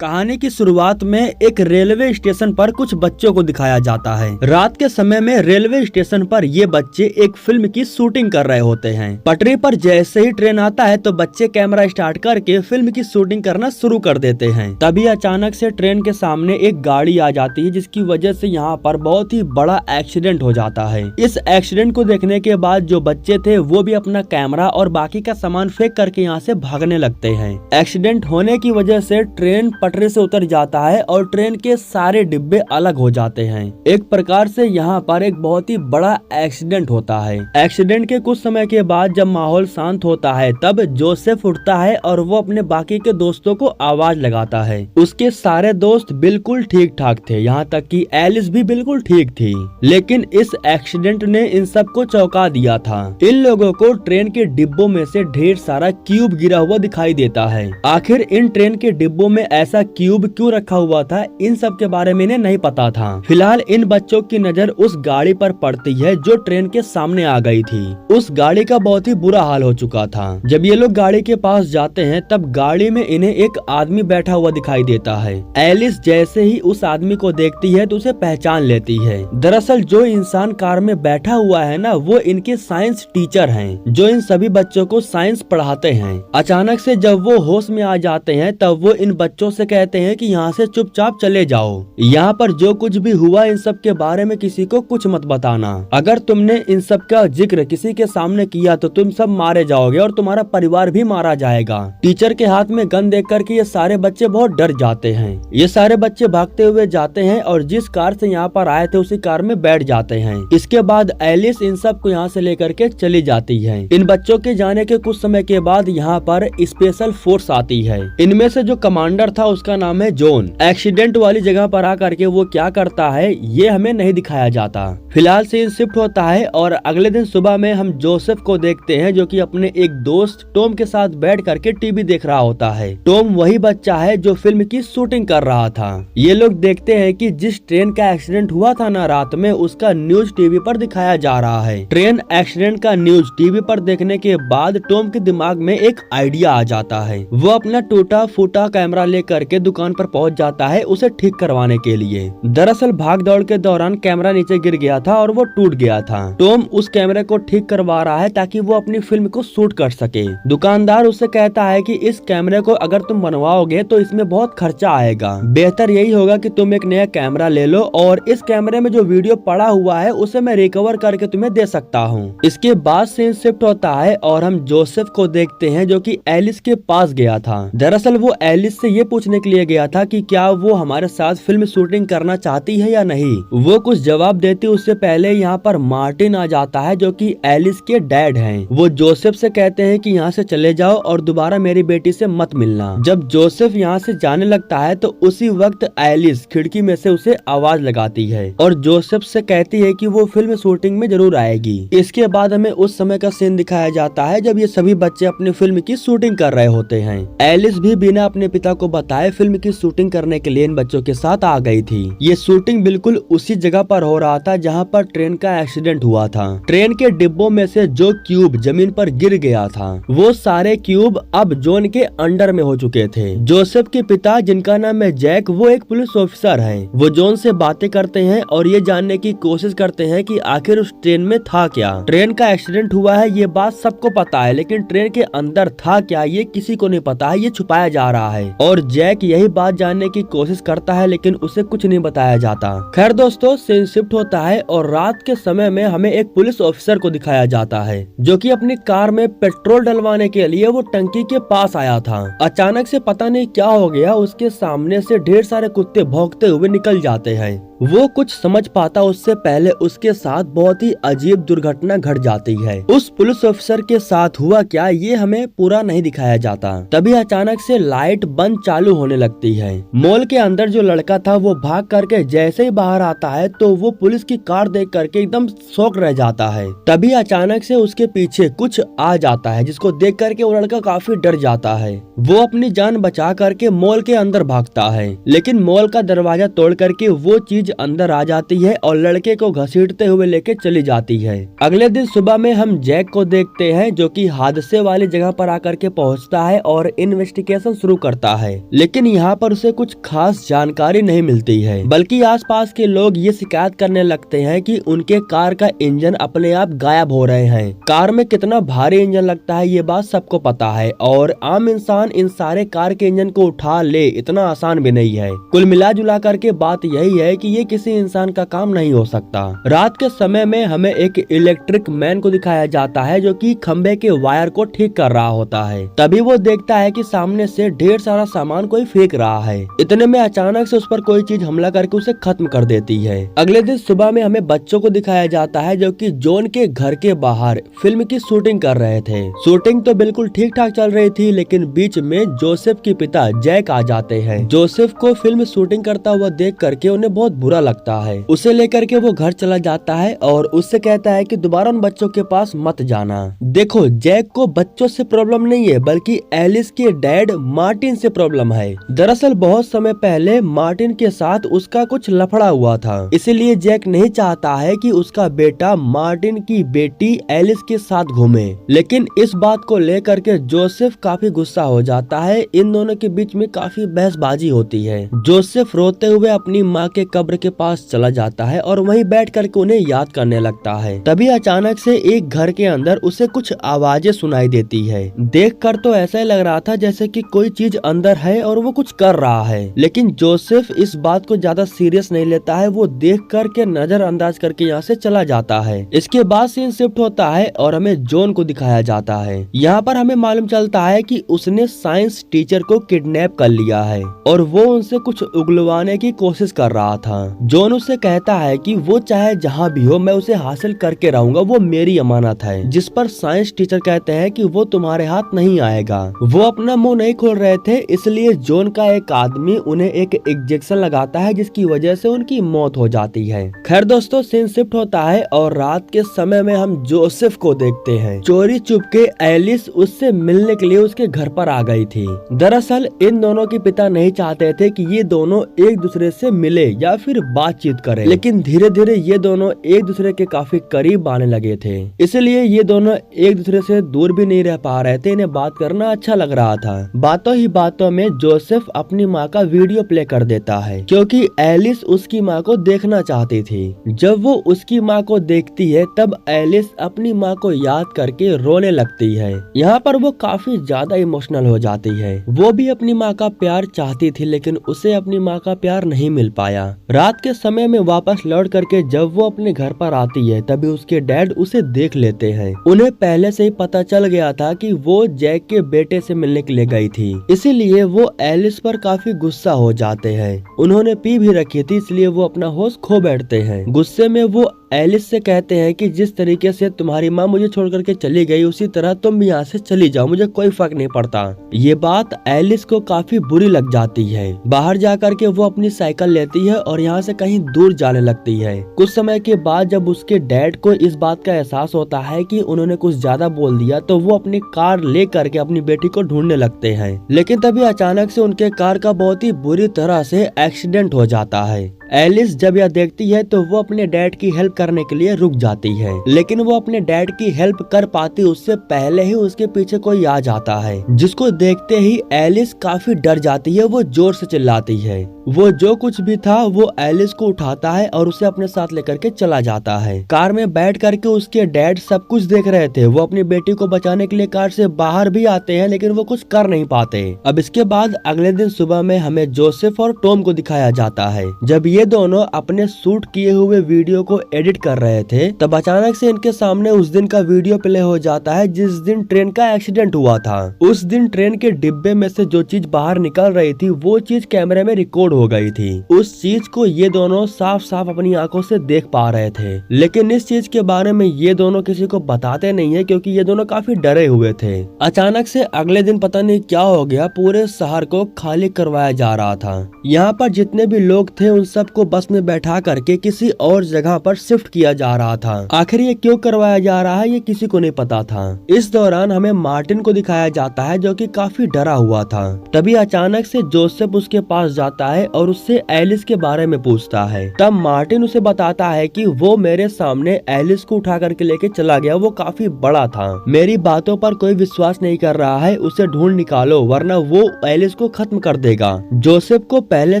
कहानी की शुरुआत में एक रेलवे स्टेशन पर कुछ बच्चों को दिखाया जाता है। रात के समय में रेलवे स्टेशन पर ये बच्चे एक फिल्म की शूटिंग कर रहे होते हैं। पटरी पर जैसे ही ट्रेन आता है तो बच्चे कैमरा स्टार्ट करके फिल्म की शूटिंग करना शुरू कर देते हैं। तभी अचानक से ट्रेन के सामने एक गाड़ी आ जाती है, जिसकी वजह से यहाँ पर बहुत ही बड़ा एक्सीडेंट हो जाता है। इस एक्सीडेंट को देखने के बाद जो बच्चे थे वो भी अपना कैमरा और बाकी का सामान फेंक करके यहाँ से भागने लगते हैं। एक्सीडेंट होने की वजह से ट्रेन पटरी से उतर जाता है और ट्रेन के सारे डिब्बे अलग हो जाते हैं। एक प्रकार से यहाँ पर एक बहुत ही बड़ा एक्सीडेंट होता है। एक्सीडेंट के कुछ समय के बाद जब माहौल शांत होता है तब जोसेफ उठता है और वो अपने बाकी के दोस्तों को आवाज लगाता है। उसके सारे दोस्त बिल्कुल ठीक ठाक थे, यहाँ तक कि एलिस भी बिल्कुल ठीक थी। लेकिन इस एक्सीडेंट ने इन सबको चौंका दिया था। इन लोगों को ट्रेन के डिब्बों में से ढेर सारा क्यूब गिरा हुआ दिखाई देता है। आखिर इन ट्रेन के डिब्बों में ऐसा क्यूब क्यों रखा हुआ था, इन सब के बारे में इन्हें नहीं पता था। फिलहाल इन बच्चों की नजर उस गाड़ी पर पड़ती है जो ट्रेन के सामने आ गई थी। उस गाड़ी का बहुत ही बुरा हाल हो चुका था। जब ये लोग गाड़ी के पास जाते हैं तब गाड़ी में इन्हें एक आदमी बैठा हुआ दिखाई देता है। एलिस जैसे ही उस आदमी को देखती है तो उसे पहचान लेती है। दरअसल जो इंसान कार में बैठा हुआ है ना, वो इनके साइंस टीचर हैं, जो इन सभी बच्चों को साइंस पढ़ाते हैं। अचानक से जब वो होश में आ जाते हैं तब वो इन बच्चों से कहते हैं कि यहाँ से चुपचाप चले जाओ। यहाँ पर जो कुछ भी हुआ इन सब के बारे में किसी को कुछ मत बताना। अगर तुमने इन सब का जिक्र किसी के सामने किया तो तुम सब मारे जाओगे और तुम्हारा परिवार भी मारा जाएगा। टीचर के हाथ में गन देख करके ये सारे बच्चे बहुत डर जाते हैं। ये सारे बच्चे भागते हुए जाते हैं और जिस कार से यहाँ पर आए थे उसी कार में बैठ जाते हैं। इसके बाद एलिस इन सब को यहाँ से लेकर के चली जाती है। इन बच्चों के जाने के कुछ समय के बाद यहाँ पर स्पेशल फोर्स आती है। इनमें से जो कमांडर था उसका नाम है जॉन। एक्सीडेंट वाली जगह पर आकर के वो क्या करता है ये हमें नहीं दिखाया जाता। फिलहाल सीन शिफ्ट होता है और अगले दिन सुबह में हम जोसेफ को देखते हैं जो कि अपने एक दोस्त टॉम के साथ बैठ करके टीवी देख रहा होता है। टॉम वही बच्चा है जो फिल्म की शूटिंग कर रहा था। ये लोग देखते हैं कि जिस ट्रेन का एक्सीडेंट हुआ था ना रात में, उसका न्यूज टीवी पर दिखाया जा रहा है। ट्रेन एक्सीडेंट का न्यूज टीवी पर देखने के बाद टॉम के दिमाग में एक आइडिया आ जाता है। वो अपना टूटा फूटा कैमरा लेकर के दुकान पर पहुंच जाता है उसे ठीक करवाने के लिए। दरअसल भाग दौड़ के दौरान कैमरा नीचे गिर गया था और वो टूट गया था। टॉम उस कैमरे को ठीक करवा रहा है ताकि वो अपनी फिल्म को शूट कर सके। दुकानदार उससे कहता है कि इस कैमरे को अगर तुम बनवाओगे तो इसमें बहुत खर्चा आएगा। बेहतर यही होगा कि तुम एक नया कैमरा ले लो और इस कैमरे में जो वीडियो पड़ा हुआ है उसे मैं रिकवर करके तुम्हें दे सकता हूँ। इसके बाद सीन शिफ्ट होता है और हम जोसेफ को देखते हैं जो कि एलिस के पास गया था। दरअसल वो एलिस से ये पूछने के लिए गया था कि क्या वो हमारे साथ फिल्म शूटिंग करना चाहती है या नहीं। वो कुछ जवाब देती उससे पहले यहाँ पर मार्टिन आ जाता है जो कि एलिस के डैड हैं। वो जोसेफ से कहते हैं कि यहाँ से चले जाओ और दोबारा मेरी बेटी से मत मिलना। जब जोसेफ यहाँ से जाने लगता है तो उसी वक्त एलिस खिड़की में से उसे आवाज लगाती है और जोसेफ से कहती है कि वो फिल्म शूटिंग में जरूर आएगी। इसके बाद हमें उस समय का सीन दिखाया जाता है जब ये सभी बच्चे अपनी फिल्म की शूटिंग कर रहे होते हैं। एलिस भी बिना अपने पिता को बताए फिल्म की शूटिंग करने के लिए इन बच्चों के साथ आ गई थी। ये शूटिंग बिल्कुल उसी जगह पर हो रहा था जहाँ पर ट्रेन का एक्सीडेंट हुआ था। ट्रेन के डिब्बों में से जो क्यूब जमीन पर गिर गया था वो सारे क्यूब अब जॉन के अंडर में हो चुके थे। जोसेफ के पिता जिनका नाम है जैक, वो एक पुलिस ऑफिसर है। वो जॉन से बातें करते हैं और ये जानने की कोशिश करते हैं कि आखिर उस ट्रेन में था क्या। ट्रेन का एक्सीडेंट हुआ है ये बात सबको पता है, लेकिन ट्रेन के अंदर था क्या ये किसी को नहीं पता है, ये छुपाया जा रहा है। और जैक यही बात जानने की कोशिश करता है लेकिन उसे कुछ नहीं बताया जाता। खैर दोस्तों, सीन शिफ्ट होता है और रात के समय में हमें एक पुलिस ऑफिसर को दिखाया जाता है जो कि अपनी कार में पेट्रोल डलवाने के लिए वो टंकी के पास आया था। अचानक से पता नहीं क्या हो गया, उसके सामने से ढेर सारे कुत्ते भौंकते हुए निकल जाते हैं। वो कुछ समझ पाता उससे पहले उसके साथ बहुत ही अजीब दुर्घटना घट जाती है। उस पुलिस ऑफिसर के साथ हुआ क्या ये हमें पूरा नहीं दिखाया जाता। तभी अचानक से लाइट बंद चालू होने लगती है। मॉल के अंदर जो लड़का था वो भाग करके जैसे ही बाहर आता है तो वो पुलिस की कार देख करके एकदम शॉक रह जाता है। तभी अचानक से उसके पीछे कुछ आ जाता है जिसको देख करके वो लड़का काफी डर जाता है। वो अपनी जान बचा करके मॉल के अंदर भागता है, लेकिन मॉल का दरवाजा तोड़ करके वो चीज तेज अंदर आ जाती है और लड़के को घसीटते हुए लेके चली जाती है। अगले दिन सुबह में हम जैक को देखते हैं जो कि हादसे वाली जगह पर आकर के पहुंचता है और इन्वेस्टिगेशन शुरू करता है, लेकिन यहाँ पर उसे कुछ खास जानकारी नहीं मिलती है, बल्कि आसपास के लोग ये शिकायत करने लगते हैं कि उनके कार का इंजन अपने आप गायब हो रहे हैं। कार में कितना भारी इंजन लगता है ये बात सबको पता है और आम इंसान इन सारे कार के इंजन को उठा ले इतना आसान भी नहीं है। कुल मिला जुला करके बात यही है कि ये किसी इंसान का काम नहीं हो सकता। रात के समय में हमें एक इलेक्ट्रिक मैन को दिखाया जाता है जो कि खंबे के वायर को ठीक कर रहा होता है। तभी वो देखता है कि सामने से ढेर सारा सामान कोई फेंक रहा है। इतने में अचानक से उस पर कोई चीज हमला करके उसे खत्म कर देती है। अगले दिन सुबह में हमें बच्चों को दिखाया जाता है जो कि जॉन के घर के बाहर फिल्म की शूटिंग कर रहे थे। शूटिंग तो बिल्कुल ठीक ठाक चल रही थी, लेकिन बीच में जोसेफ के पिता जैक आ जाते हैं। जोसेफ को फिल्म शूटिंग करता हुआ देख करके उन्हें बहुत बुरा लगता है। उसे लेकर के वो घर चला जाता है और उससे कहता है कि दोबारा उन बच्चों के पास मत जाना। देखो, जैक को बच्चों से प्रॉब्लम नहीं है बल्कि एलिस के डैड मार्टिन से प्रॉब्लम है। दरअसल बहुत समय पहले मार्टिन के साथ उसका कुछ लफड़ा हुआ था, इसीलिए जैक नहीं चाहता है कि उसका बेटा मार्टिन की बेटी एलिस के साथ घूमे। लेकिन इस बात को लेकर के जोसेफ काफी गुस्सा हो जाता है। इन दोनों के बीच में काफी बहसबाजी होती है। जोसेफ रोते हुए अपनी माँ के कब्र के पास चला जाता है और वहीं बैठ करके उन्हें याद करने लगता है। तभी अचानक से एक घर के अंदर उसे कुछ आवाजें सुनाई देती है। देखकर तो ऐसा ही लग रहा था जैसे कि कोई चीज अंदर है और वो कुछ कर रहा है, लेकिन जोसेफ इस बात को ज्यादा सीरियस नहीं लेता है। वो देख करके नजरअंदाज करके यहाँ से चला जाता है। इसके बाद सीन शिफ्ट होता है और हमें जॉन को दिखाया जाता है। यहाँ पर हमें मालूम चलता है कि उसने साइंस टीचर को किडनैप कर लिया है और वो उनसे कुछ उगलवाने की कोशिश कर रहा था। जॉन उससे कहता है कि वो चाहे जहाँ भी हो मैं उसे हासिल करके रहूंगा, वो मेरी अमानत है। जिस पर साइंस टीचर कहते हैं कि वो तुम्हारे हाथ नहीं आएगा। वो अपना मुंह नहीं खोल रहे थे, इसलिए जॉन का एक आदमी उन्हें एक इंजेक्शन लगाता है जिसकी वजह से उनकी मौत हो जाती है। खैर दोस्तों, सीन शिफ्ट होता है और रात के समय में हम जोसेफ को देखते हैं। चोरी चुपके एलिस उससे मिलने के लिए उसके घर पर आ गई थी। दरअसल इन दोनों के पिता नहीं चाहते थे कि ये दोनों एक दूसरे से मिले या फिर बातचीत करें, लेकिन धीरे धीरे ये दोनों एक दूसरे के काफी करीब आने लगे थे। इसलिए ये दोनों एक दूसरे से दूर भी नहीं रह पा रहे थे। इन्हें बात करना अच्छा लग रहा था। बातों ही बातों में जोसेफ अपनी माँ का वीडियो प्ले कर देता है क्योंकि एलिस उसकी माँ को देखना चाहती थी। जब वो उसकी माँ को देखती है तब एलिस अपनी माँ को याद करके रोने लगती है। यहाँ पर वो काफी ज्यादा इमोशनल हो जाती है। वो भी अपनी माँ का प्यार चाहती थी, लेकिन उसे अपनी माँ का प्यार नहीं मिल पाया। रात के समय में वापस लौट करके जब वो अपने घर पर आती है तभी उसके डैड उसे देख लेते हैं। उन्हें पहले से ही पता चल गया था कि वो जैक के बेटे से मिलने के लिए गई थी, इसीलिए वो एलिस पर काफी गुस्सा हो जाते हैं। उन्होंने पी भी रखी थी, इसलिए वो अपना होश खो बैठते हैं। गुस्से में वो एलिस से कहते हैं कि जिस तरीके से तुम्हारी माँ मुझे छोड़ करके चली गई उसी तरह तुम भी यहाँ से चली जाओ, मुझे कोई फर्क नहीं पड़ता। ये बात एलिस को काफी बुरी लग जाती है। बाहर जाकर के वो अपनी साइकिल लेती है और यहाँ से कहीं दूर जाने लगती है। कुछ समय के बाद जब उसके डैड को इस बात का एहसास होता है कि उन्होंने कुछ ज्यादा बोल दिया तो वो अपनी कार ले करके अपनी बेटी को ढूंढने लगते हैं। लेकिन तभी अचानक से उनके कार का बहुत ही बुरी तरह से एक्सीडेंट हो जाता है। एलिस जब यह देखती है तो वो अपने डैड की हेल्प करने के लिए रुक जाती है, लेकिन वो अपने डैड की हेल्प कर पाती उससे पहले ही उसके पीछे कोई आ जाता है, जिसको देखते ही एलिस काफी डर जाती है। वो जोर से चिल्लाती है। वो जो कुछ भी था वो एलिस को उठाता है और उसे अपने साथ लेकर के चला जाता है। कार में बैठ करके उसके डैड सब कुछ देख रहे थे। वो अपनी बेटी को बचाने के लिए कार से बाहर भी आते हैं, लेकिन वो कुछ कर नहीं पाते। अब इसके बाद अगले दिन सुबह में हमें जोसेफ और टॉम को दिखाया जाता है। जब ये दोनों अपने शूट किए हुए वीडियो को एडिट कर रहे थे तब अचानक से इनके सामने उस दिन का वीडियो प्ले हो जाता है जिस दिन ट्रेन का एक्सीडेंट हुआ था। उस दिन ट्रेन के डिब्बे में से जो चीज बाहर निकल रही थी वो चीज कैमरे में रिकॉर्ड हो गई थी। उस चीज को ये दोनों साफ साफ अपनी आंखों से देख पा रहे थे, लेकिन इस चीज के बारे में ये दोनों किसी को बताते नहीं है क्योंकि ये दोनों काफी डरे हुए थे। अचानक से अगले दिन पता नहीं क्या हो गया, पूरे शहर को खाली करवाया जा रहा था। यहाँ पर जितने भी लोग थे उन सब को बस में बैठा करके किसी और जगह पर शिफ्ट किया जा रहा था। आखिर ये क्यों करवाया जा रहा है ये किसी को नहीं पता था। इस दौरान हमें मार्टिन को दिखाया जाता है जो कि काफी डरा हुआ था। तभी अचानक से जोसेफ उसके पास जाता है और उससे एलिस के बारे में पूछता है। तब मार्टिन उसे बताता है कि वो मेरे सामने एलिस को उठा करके लेके चला गया, वो काफी बड़ा था, मेरी बातों पर कोई विश्वास नहीं कर रहा है, उसे ढूंढ निकालो वरना वो एलिस को खत्म कर देगा। जोसेफ को पहले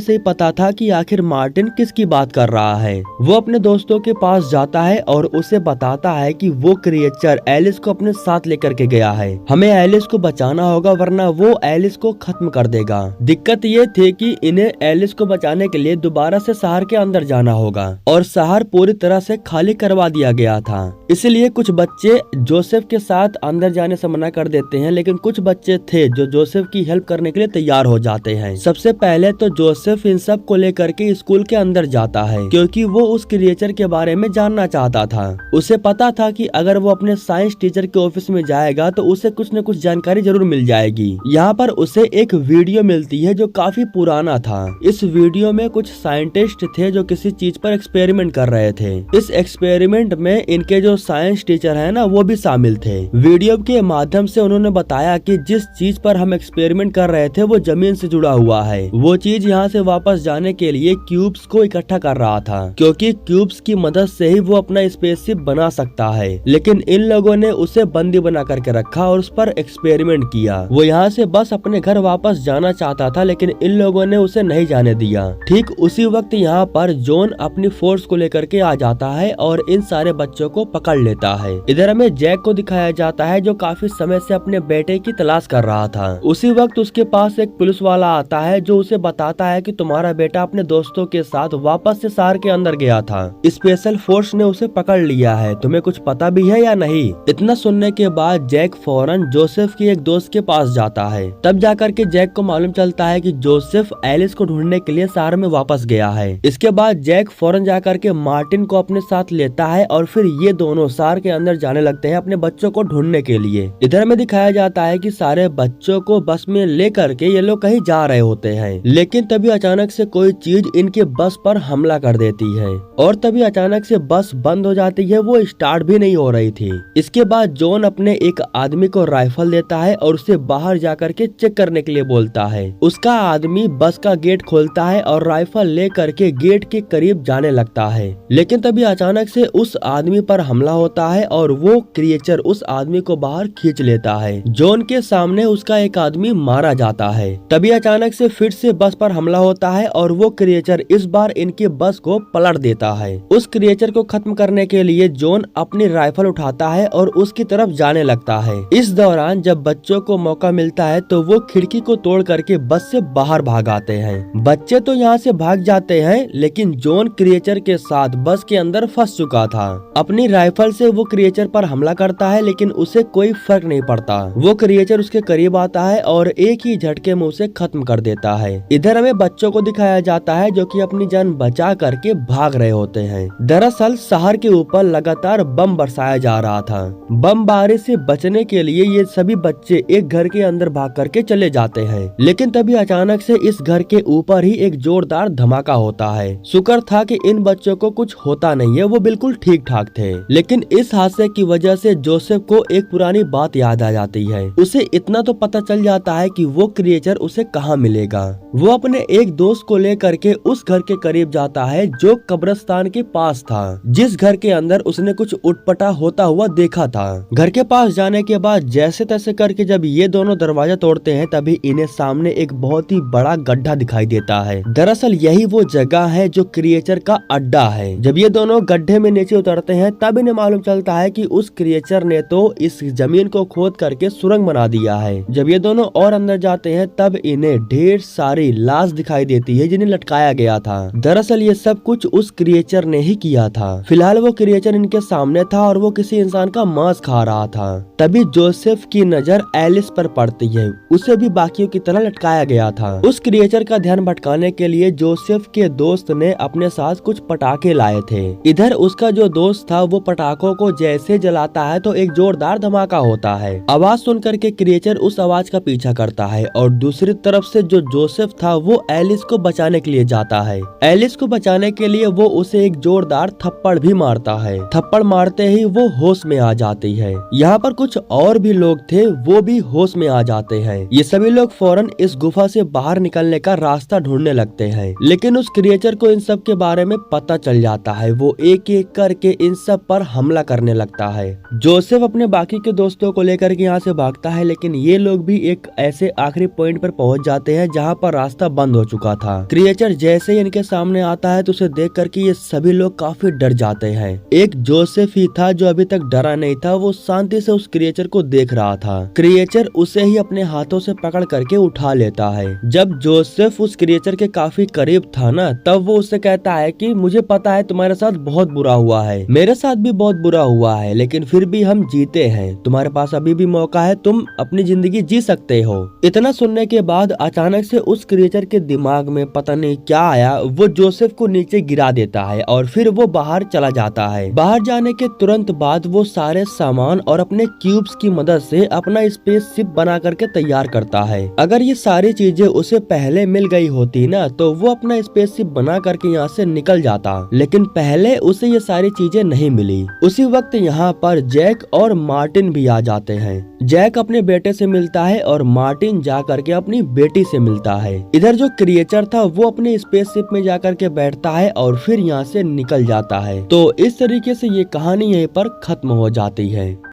से ही पता था कि आखिर मार्टिन किसकी बात कर रहा है। वो अपने दोस्तों के पास जाता है और उसे बताता है कि वो क्रिएचर एलिस को अपने साथ लेकर के गया है, हमें एलिस को बचाना होगा वरना वो एलिस को खत्म कर देगा। दिक्कत ये थी कि इन्हें एलिस को बचाने के लिए दोबारा से शहर के अंदर जाना होगा और शहर पूरी तरह से खाली करवा दिया गया था। इसलिए कुछ बच्चे जोसेफ के साथ अंदर जाने से मना कर देते हैं, लेकिन कुछ बच्चे थे जो जोसेफ की हेल्प करने के लिए तैयार हो जाते हैं। सबसे पहले तो जोसेफ इन सब को लेकर के स्कूल के अंदर जाता है क्योंकि वो उस क्रिएचर के बारे में जानना चाहता था। उसे पता था कि अगर वो अपने साइंस टीचर के ऑफिस में जाएगा तो उसे कुछ न कुछ जानकारी जरूर मिल जाएगी। यहाँ पर उसे एक वीडियो मिलती है जो काफी पुराना था। इस वीडियो में कुछ साइंटिस्ट थे जो किसी चीज पर एक्सपेरिमेंट कर रहे थे। इस एक्सपेरिमेंट में इनके जो साइंस टीचर है ना वो भी शामिल थे। वीडियो के माध्यम से उन्होंने बताया कि जिस चीज पर हम एक्सपेरिमेंट कर रहे थे वो जमीन से जुड़ा हुआ है। वो चीज यहाँ से वापस जाने के लिए क्यूब्स को इकट्ठा कर रहा था क्योंकि क्यूब्स की मदद से ही वो अपना स्पेसशिप बना सकता है। लेकिन इन लोगों ने उसे बंदी बना करके रखा और उस पर एक्सपेरिमेंट किया। वो यहाँ से बस अपने घर वापस जाना चाहता था लेकिन इन लोगों ने उसे नहीं जाने दिया। ठीक उसी वक्त यहाँ पर जॉन अपनी फोर्स को लेकर के आ जाता है और इन सारे बच्चों को पकड़ लेता है। इधर हमें जैक को दिखाया जाता है जो काफी समय से अपने बेटे की तलाश कर रहा था। उसी वक्त उसके पास एक पुलिस वाला आता है जो उसे बताता है कि तुम्हारा बेटा अपने दोस्तों के साथ वापस से शहर के अंदर गया था, स्पेशल फोर्स ने उसे पकड़ लिया है, तुम्हें कुछ पता भी है या नहीं। इतना सुनने के बाद जैक फौरन जोसेफ की एक दोस्त के पास जाता है। तब जाकर के जैक को मालूम चलता है कि जोसेफ एलिस को ढूंढने के लिए शहर में वापस गया है। इसके बाद जैक फौरन जाकर के मार्टिन को अपने साथ लेता है और फिर ये दोनों शहर के अंदर जाने लगते हैं अपने बच्चों को ढूंढने के लिए। इधर में दिखाया जाता है कि सारे बच्चों को बस में लेकर के ये लोग कहीं जा रहे होते हैं, लेकिन तभी अचानक से कोई चीज इनके बस पर हमला कर देती है और तभी अचानक से बस बंद हो जाती है, वो स्टार्ट भी नहीं हो रही थी। इसके बाद जॉन अपने एक आदमी को राइफल देता है और उसे बाहर जाकर के चेक करने के लिए बोलता है। उसका आदमी बस का गेट खोलता है और राइफल लेकर के गेट के करीब जाने लगता है, लेकिन तभी अचानक से उस आदमी पर हमला होता है और वो क्रिएचर उस आदमी को बाहर खींच लेता है। जॉन के सामने उसका एक आदमी मारा जाता है। तभी अचानक से फिर से बस पर हमला होता है और वो क्रिएचर इस बार इनके बस को पलट देता है। उस क्रिएचर को खत्म करने के लिए जॉन अपनी राइफल उठाता है और उसकी तरफ जाने लगता है। इस दौरान जब बच्चों को मौका मिलता है तो वो खिड़की को तोड़ करके बस से बाहर भाग आते हैं। बच्चे तो यहाँ से भाग जाते हैं लेकिन जॉन क्रिएचर के साथ बस के अंदर फंस चुका था। अपनी राइफल से वो क्रिएचर पर हमला करता है लेकिन उसे कोई फर्क नहीं पड़ता। वो क्रिएचर उसके करीब आता है और एक ही झटके में उसे खत्म कर देता है। इधर हमें बच्चों को दिखाया जाता है जो कि अपनी जान बचा करके भाग रहे होते हैं। दरअसल शहर के ऊपर लगातार बम बरसाया जा रहा था। बमबारी से बचने के लिए ये सभी बच्चे एक घर के अंदर भाग करके चले जाते हैं, लेकिन तभी अचानक से इस घर के ऊपर ही एक जोरदार धमाका होता है। शुक्र था कि इन बच्चों को कुछ होता नहीं है, वो बिल्कुल ठीक ठाक थे। लेकिन इस हादसे की वजह से जोसेफ को एक पुरानी बात याद आ जाती है। उसे इतना तो पता चल जाता है कि वो क्रिएचर उसे कहाँ मिलेगा। वो अपने एक दोस्त को लेकर के उस घर के करीब जाता है जो कब्रिस्तान के पास था, जिस घर के अंदर उसने कुछ उटपटा होता हुआ देखा था। घर के पास जाने के बाद जैसे तैसे करके जब ये दोनों दरवाजा तोड़ते हैं तभी इन्हें सामने एक बहुत ही बड़ा गड्ढा दिखाई देता है। दरअसल यही वो जगह है जो क्रिएचर का अड्डा है। जब ये दोनों गड्ढे में नीचे उतरते हैं तब इन्हें मालूम चलता है कि उस क्रिएचर ने तो इस जमीन को खोद करके सुरंग बना दिया है। जब ये दोनों और अंदर जाते हैं तब इन्हें ढेर सारी लाश दिखाई देती है जिन्हें लटकाया गया था। दरअसल ये सब कुछ उस क्रिएचर ने ही किया था। फिलहाल वो क्रिएचर इनके सामने था और वो किसी इंसान का मांस खा रहा था। तभी जोसेफ की नजर एलिस पर पड़ती है, उसे भी बाकियों की तरह लटकाया गया था। उस क्रिएचर का ध्यान भटकाने के लिए जोसेफ के दोस्त ने अपने साथ कुछ पटाखे लाए थे। इधर उसका जो दोस्त था वो पटाखों को जैसे जलाता है तो एक जोरदार धमाका होता है। आवाज सुनकर के क्रिएचर उस आवाज का पीछा करता है और दूसरी तरफ से जो जोसेफ था वो एलिस को बचाने के लिए जाता है। एलिस को बचाने के लिए वो उसे एक जोरदार थप्पड़ भी मारता है। थप्पड़ मारते ही वो होश में आ जाती है। यहाँ पर कुछ और भी लोग थे, वो भी होश में आ जाते हैं। ये सभी लोग फौरन इस गुफा से बाहर निकलने का रास्ता ढूंढने लगते हैं, लेकिन उस क्रिएचर को इन सब के बारे में पता चल जाता है। वो एक एक करके इन सब पर हमला करने लगता है। जोसेफ अपने बाकी के दोस्तों को लेकर के यहाँ से भागता है, लेकिन ये लोग भी एक ऐसे आखिरी पॉइंट पर पहुंच जाते हैं जहाँ पर रास्ता बंद हो चुका था। क्रिएचर जैसे ही इनके सामने आता है तो उसे देख करके ये सभी लोग काफी डर जाते हैं। एक जोसेफ ही था जो अभी तक डरा नहीं था। वो शांति से उस क्रिएचर को देख रहा था। क्रिएचर उसे ही अपने हाथों से पकड़ करके उठा लेता है। जब जोसेफ उस क्रिएचर के काफी करीब था ना, तब वो उससे कहता है कि मुझे पता है तुम्हारे साथ बहुत बुरा हुआ है, मेरे साथ भी बहुत बुरा हुआ है, लेकिन फिर भी हम जीते हैं। तुम्हारे पास अभी भी मौका है, तुम अपनी जिंदगी जी सकते हो। इतना सुनने के बाद अचानक से उस क्रिएचर के दिमाग में पता नहीं क्या आया, वो जोसेफ को नीचे गिरा देता है और फिर वो बाहर चला जाता है। बाहर जाने के तुरंत बाद वो सारे सामान और अपने क्यूब्स की मदद से अपना स्पेसशिप बना करके तैयार करता है। अगर ये सारी चीजें उसे पहले मिल गई होती ना, तो वो अपना स्पेसशिप बना करके यहाँ से निकल जाता, लेकिन पहले उसे ये सारी चीजें नहीं मिली। उसी वक्त यहाँ पर जैक और मार्टिन भी आ जाते हैं। जैक अपने बेटे से मिलता है और मार्टिन जा करके अपनी बेटी से मिलता है। इधर जो क्रिएचर था वो अपने स्पेसशिप में जा करके बैठता है और फिर यहाँ से निकल जाता है। तो इस तरीके से ये कहानी यहीं पर खत्म हो जाती है।